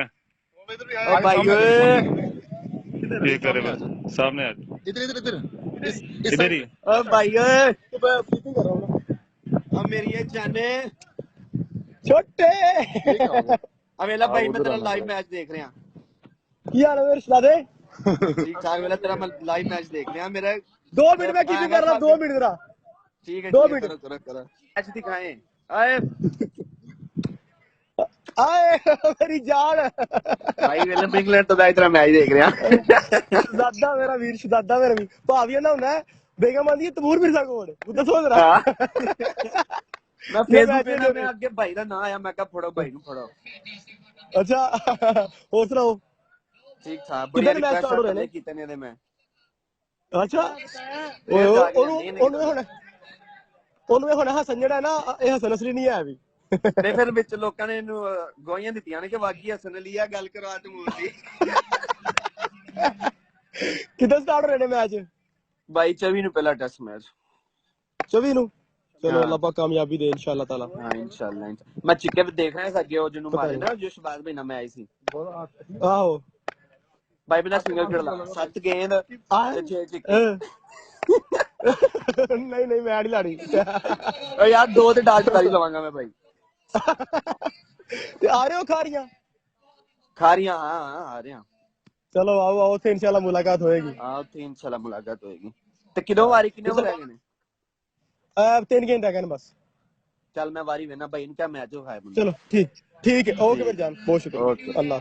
ओ भाई ओए ये करे बस सामने आ जाओ। इधर इधर इधर इस इधर साइड ही पे। ओ भाई ओए तो मैं मीटिंग कर रहा हूँ ना। अब मेरी ये जाने छोटे ये क्या हो गया? अब वेला भाई मैं उधर तेरा आना लाइव पड़ेगा। मैच देख रहा की हाल है मेरे रिश्तेदार? ठीक ठाक वेला तेरा मैं लाइव मैच देख रहा मेरा 2 मिनट में कीपिंग कर रहा, 2 मिनट जरा, ठीक 2 मिनट। है करो मैच दिखाएं आए आए मेरी जान। भाई वेला मैं इंग्लैंड तो तेरा मैच देख रहा शहजादा मेरा वीर, शहजादा मेरा वीर भाभी ना होना है। बेगम आंदी तमूर मिर्जा कोड उधर सोच रहा मैं ये फेसबुक मैच पे है ना मैं मेरे। अगे भाई का ना आया मैं कहा फड़ो भाई फड़ो अच्छा और सुनाओ ठीक ठाक बढ़िया किधर मैच रिक्वेस्ट स्टार्ट हो रहे थल्ले ने? कीते ने मैं अच्छा फिर जा रही है नहीं ਉਹਨੂੰ ਹੁਣ ਉਹਨੂੰ ਹੁਣ ਹਸਨ ਜਿਹੜਾ ਨਾ ਇਹ ਹਸਨ ਅਸਲੀ ਨਹੀਂ ਹੈ ਵੀ ਤੇ ਫਿਰ ਵਿੱਚ ਲੋਕਾਂ ਨੇ ਇਹਨੂੰ ਗਵਾਹੀਆਂ ਦਿੱਤੀਆਂ ਨੇ ਕਿ ਵਾਗੀ ਹਸਨ ਅਲੀ ਆ ਗੱਲ ਕਰਵਾ ਤਮੂਰ ਦੀ ਕਿੱਦਾਂ ਸਟਾਰਟ ਹੋ ਰਹੇ ਨੇ ਮੈਚ? ਬਾਈ 24 ਨੂੰ ਪਹਿਲਾ ਟੈਸਟ ਮੈਚ 24 ਨੂੰ ਚਲੋ हाँ ਅੱਲਾਹ ਪਾਕ ਕਾਮਯਾਬੀ ਦੇ ਇਨਸ਼ਾਅੱਲਾ ਤਾਲਾ। हाँ इंशाल्लाह मैं चिक्के पे देख रहा था जो जिन्हों ਪਤਾ मारे ਨਹੀਂ ना जो शबाज भाई ना मैं आई सी ਆਹੋ भाई बिना सिंगल खेड़ ला 7 गेंद ਆਹ ते 6 चिक्के ਨਹੀਂ ਨਹੀਂ ਮੈਂ ਨਹੀਂ ਲਾੜੀ और यार 2 ते डाल चुका लवांगा मैं भाई ਤੇ ਆ ਰਹੇ ਹੋ ਖਾਰੀਆਂ? खारियां हाँ आ रहे हैं ਚਲੋ ਆਓ ਆਓ ਤੇ ਇਨਸ਼ਾਅੱਲਾ ਮੁਲਾਕਾਤ ਹੋਏਗੀ। हाँ उत्थे इंशाल्लाह मुलाकात होएगी ते किदों वारी किन्ने हो रह गए ने 3 घंटे हैं बस। चल मैं वारी वेना भाई ने क्या मैच हो खाए बंदा चलो ठीक ठीक है ओके ठीक मेरी जान बहुत शुक्रिया ओके अल्लाह।